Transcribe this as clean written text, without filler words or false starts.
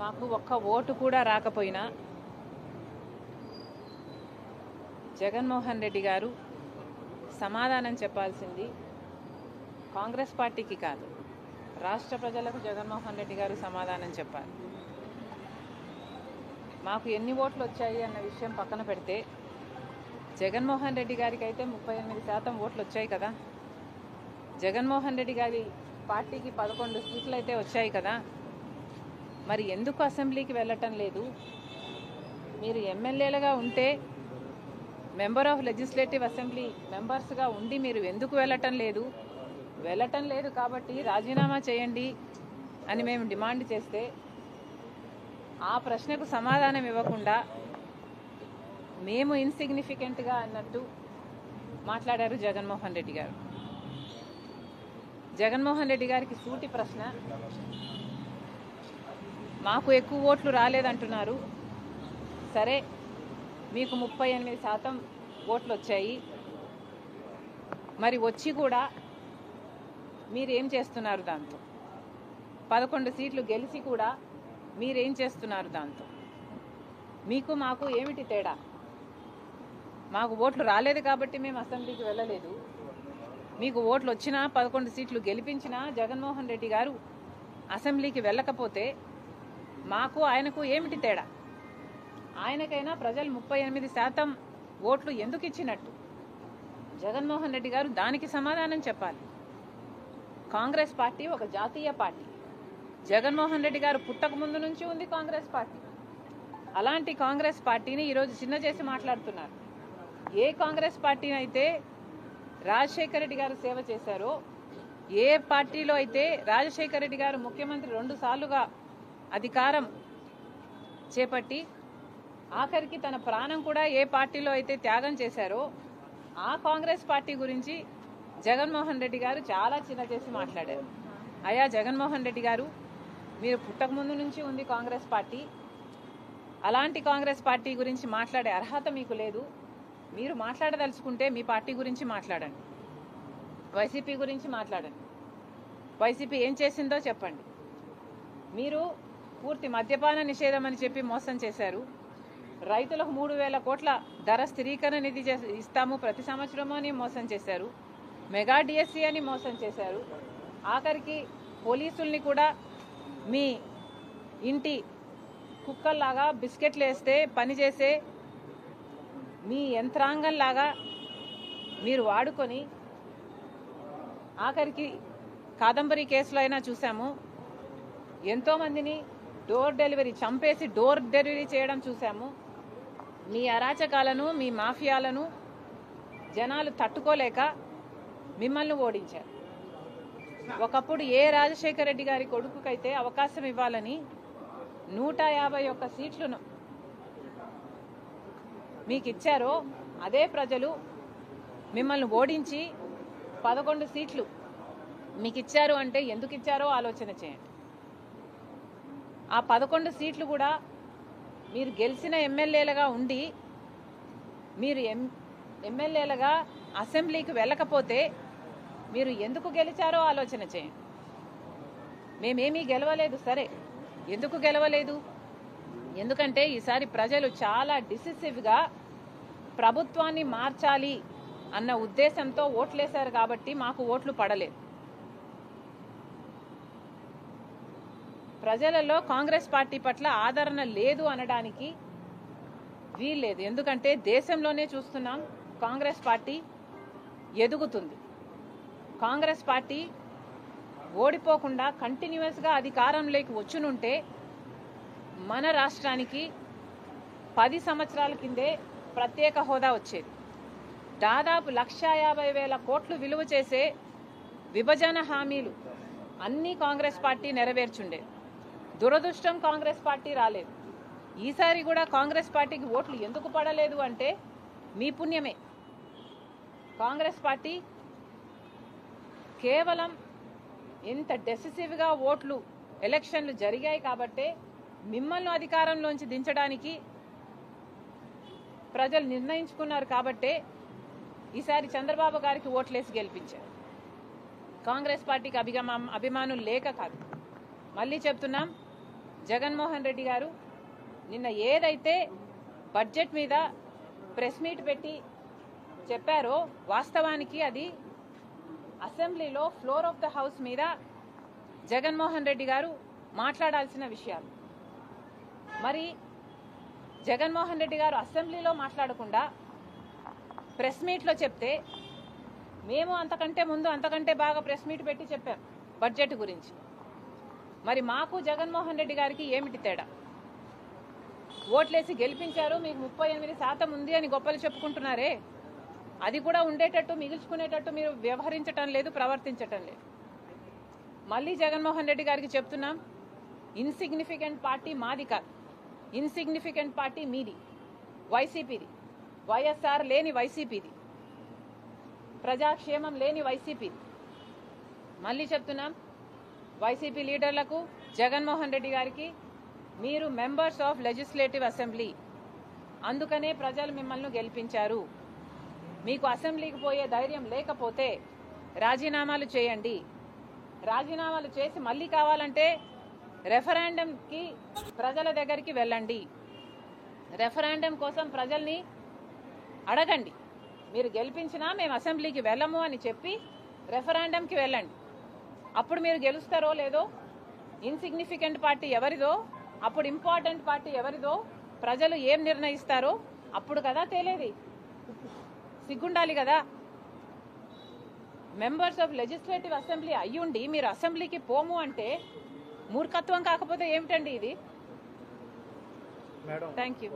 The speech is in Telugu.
మాకు ఒక్క ఓటు కూడా రాకపోయినా జగన్మోహన్ రెడ్డి గారు సమాధానం చెప్పాల్సింది కాంగ్రెస్ పార్టీకి కాదు, రాష్ట్ర ప్రజలకు జగన్మోహన్ రెడ్డి గారు సమాధానం చెప్పాలి. మాకు ఎన్ని ఓట్లు వచ్చాయి అన్న విషయం పక్కన పెడితే జగన్మోహన్ రెడ్డి గారికి అయితే 38% ఓట్లు వచ్చాయి కదా. జగన్మోహన్ రెడ్డి గారి పార్టీకి 11 సీట్లు అయితే వచ్చాయి కదా. మరి ఎందుకు అసెంబ్లీకి వెళ్ళటం లేదు? మీరు ఎమ్మెల్యేలుగా ఉంటే మెంబర్ ఆఫ్ లెజిస్లేటివ్ అసెంబ్లీ మెంబర్స్గా ఉండి మీరు ఎందుకు వెళ్ళటం లేదు? వెళ్ళటం లేదు కాబట్టి రాజీనామా చేయండి అని మేము డిమాండ్ చేస్తే ఆ ప్రశ్నకు సమాధానం ఇవ్వకుండా మేము ఇన్సిగ్నిఫికెంట్గా అన్నట్టు మాట్లాడారు జగన్మోహన్ రెడ్డి గారు. జగన్మోహన్ రెడ్డి గారికి సూటి ప్రశ్న, మాకు ఎక్కువ ఓట్లు రాలేదంటున్నారు. సరే, మీకు 38% ఓట్లు వచ్చాయి. మరి వచ్చి కూడా మీరేం చేస్తున్నారు దాంతో? 11 సీట్లు గెలిచి కూడా మీరేం చేస్తున్నారు దాంతో? మీకు మాకు ఏమిటి తేడా? మాకు ఓట్లు రాలేదు కాబట్టి మేము అసెంబ్లీకి వెళ్ళలేదు. మీకు ఓట్లు వచ్చినా 11 సీట్లు గెలిపించినా జగన్మోహన్ రెడ్డి గారు అసెంబ్లీకి వెళ్ళకపోతే మాకు ఆయనకు ఏమిటి తేడా? ఆయనకైనా ప్రజలు 38% ఓట్లు ఎందుకు ఇచ్చినట్టు జగన్మోహన్ రెడ్డి గారు దానికి సమాధానం చెప్పాలి. కాంగ్రెస్ పార్టీ ఒక జాతీయ పార్టీ. జగన్మోహన్ రెడ్డి గారు పుట్టక ముందు నుంచి ఉంది కాంగ్రెస్ పార్టీ. అలాంటి కాంగ్రెస్ పార్టీని ఈరోజు చిన్న చేసి మాట్లాడుతున్నారు. ఏ కాంగ్రెస్ పార్టీని అయితే రాజశేఖర రెడ్డి గారు సేవ చేశారో, ఏ పార్టీలో అయితే రాజశేఖర రెడ్డి గారు ముఖ్యమంత్రి 2 సార్లుగా అధికారం చేపట్టి ఆఖరికి తన ప్రాణం కూడా ఏ పార్టీలో అయితే త్యాగం చేశారో ఆ కాంగ్రెస్ పార్టీ గురించి జగన్మోహన్ రెడ్డి గారు చాలా చిన్న చేసి మాట్లాడారు. అయ్యా జగన్మోహన్ రెడ్డి గారు, మీరు పుట్టక ముందు నుంచి ఉంది కాంగ్రెస్ పార్టీ. అలాంటి కాంగ్రెస్ పార్టీ గురించి మాట్లాడే అర్హత మీకు లేదు. మీరు మాట్లాడదలుచుకుంటే మీ పార్టీ గురించి మాట్లాడండి, వైసీపీ గురించి మాట్లాడండి. వైసీపీ ఏం చేసిందో చెప్పండి. మీరు పూర్తి మద్యపాన నిషేధం అని చెప్పి మోసం చేశారు. రైతులకు 3,000 కోట్ల ధర స్థిరీకరణ నిధి ఇస్తాము ప్రతి సంవత్సరము అని మోసం చేశారు. మెగా డిఎస్సీ అని మోసం చేశారు. ఆఖరికి పోలీసుల్ని కూడా మీ ఇంటి కుక్కల్లాగా బిస్కెట్లు వేస్తే పనిచేసే మీ యంత్రాంగంలాగా మీరు వాడుకొని ఆఖరికి కాదంబరి కేసులో అయినా చూసాము, ఎంతోమందిని డోర్ డెలివరీ చంపేసి డోర్ డెలివరీ చేయడం చూసాము. మీ అరాచకాలను, మీ మాఫియాలను జనాలు తట్టుకోలేక మిమ్మల్ని ఓడించారు. ఒకప్పుడు ఏ రాజశేఖర రెడ్డి గారి కొడుకుకైతే అవకాశం ఇవ్వాలని 151 సీట్లను మీకు ఇచ్చారో అదే ప్రజలు మిమ్మల్ని ఓడించి 11 సీట్లు మీకు ఇచ్చారు అంటే ఎందుకు ఇచ్చారో ఆలోచన చేయండి. ఆ 11 సీట్లు కూడా మీరు గెలిచిన ఎమ్మెల్యేలుగా ఉండి మీరు ఎమ్మెల్యేలుగా అసెంబ్లీకి వెళ్ళకపోతే మీరు ఎందుకు గెలిచారో ఆలోచన చేయండి. మేమేమీ గెలవలేదు. సరే, ఎందుకు గెలవలేదు? ఎందుకంటే ఈసారి ప్రజలు చాలా డిసిసివ్గా ప్రభుత్వాన్ని మార్చాలి అన్న ఉద్దేశంతో ఓట్లేశారు కాబట్టి మాకు ఓట్లు పడలేదు. ప్రజలలో కాంగ్రెస్ పార్టీ పట్ల ఆదరణ లేదు అనడానికి వీల్లేదు. ఎందుకంటే దేశంలోనే చూస్తున్నాం, కాంగ్రెస్ పార్టీ ఎదుగుతుంది. కాంగ్రెస్ పార్టీ ఓడిపోకుండా కంటిన్యూస్గా అధికారంలోకి వచ్చునుంటే మన రాష్ట్రానికి 10 సంవత్సరాల కిందే ప్రత్యేక హోదా వచ్చేది. దాదాపు 1,50,000 కోట్లు విలువ చేసే విభజన హామీలు అన్నీ కాంగ్రెస్ పార్టీ నెరవేర్చుండేది. దురదృష్టం కాంగ్రెస్ పార్టీ రాలేదు. ఈసారి కూడా కాంగ్రెస్ పార్టీకి ఓట్లు ఎందుకు పడలేదు అంటే మీ పుణ్యమే. కాంగ్రెస్ పార్టీ కేవలం ఇంత డెసిసివ్గా ఓట్లు ఎలక్షన్లు జరిగాయి కాబట్టే మిమ్మల్ని అధికారంలోంచి దించడానికి ప్రజలు నిర్ణయించుకున్నారు కాబట్టే ఈసారి చంద్రబాబు గారికి ఓట్లేసి గెలిపించారు. కాంగ్రెస్ పార్టీకి అభిమానులు లేక కాదు. మళ్ళీ చెప్తున్నాం, జగన్మోహన్ రెడ్డి గారు నిన్న ఏదైతే బడ్జెట్ మీద ప్రెస్ మీట్ పెట్టి చెప్పారో వాస్తవానికి అది అసెంబ్లీలో ఫ్లోర్ ఆఫ్ ద హౌస్ మీద జగన్మోహన్ రెడ్డి గారు మాట్లాడాల్సిన విషయాలు. మరి జగన్మోహన్ రెడ్డి గారు అసెంబ్లీలో మాట్లాడకుండా ప్రెస్ మీట్లో చెప్తే మేము అంతకంటే ముందు అంతకంటే బాగా ప్రెస్ మీట్ పెట్టి చెప్పాం బడ్జెట్ గురించి. మరి మాకు జగన్మోహన్ రెడ్డి గారికి ఏమిటి తేడా? ఓట్లేసి గెలిపించారు, మీకు 38% ఉంది అని గొప్పలు చెప్పుకుంటున్నారే, అది కూడా ఉండేటట్టు మిగిల్చుకునేటట్టు మీరు వ్యవహరించటం లేదు, ప్రవర్తించటం లేదు. మళ్ళీ జగన్మోహన్ రెడ్డి గారికి చెప్తున్నాం, ఇన్సిగ్నిఫికెంట్ పార్టీ మాది కాదు, ఇన్సిగ్నిఫికెంట్ పార్టీ మీది, వైసీపీది, వైఎస్ఆర్ లేని వైసీపీది, ప్రజాక్షేమం లేని వైసీపీది. మళ్ళీ చెప్తున్నాం వైసీపీ లీడర్లకు, జగన్మోహన్ రెడ్డి గారికి, మీరు మెంబర్స్ ఆఫ్ లెజిస్లేటివ్ అసెంబ్లీ, అందుకనే ప్రజలు మిమ్మల్ని గెలిపించారు. మీకు అసెంబ్లీకి పోయే ధైర్యం లేకపోతే రాజీనామాలు చేయండి. రాజీనామాలు చేసి మళ్ళీ కావాలంటే రెఫరెండంకి ప్రజల దగ్గరికి వెళ్ళండి. రెఫరెండం కోసం ప్రజల్ని అడగండి. మీరు గెలిపించినా మేము అసెంబ్లీకి వెళ్ళము అని చెప్పి రెఫరెండంకి వెళ్ళండి. అప్పుడు మీరు గెలుస్తారో లేదో, ఇన్సిగ్నిఫికెంట్ పార్టీ ఎవరిదో, అప్పుడు ఇంపార్టెంట్ పార్టీ ఎవరిదో, ప్రజలు ఏం నిర్ణయిస్తారో అప్పుడు కదా తేలేది. సిగ్గుండాలి కదా. మెంబర్స్ ఆఫ్ లెజిస్లేటివ్ అసెంబ్లీ అయ్యుండి మీరు అసెంబ్లీకి పోము అంటే మూర్ఖత్వం కాకపోతే ఏమిటండి ఇది? Thank you.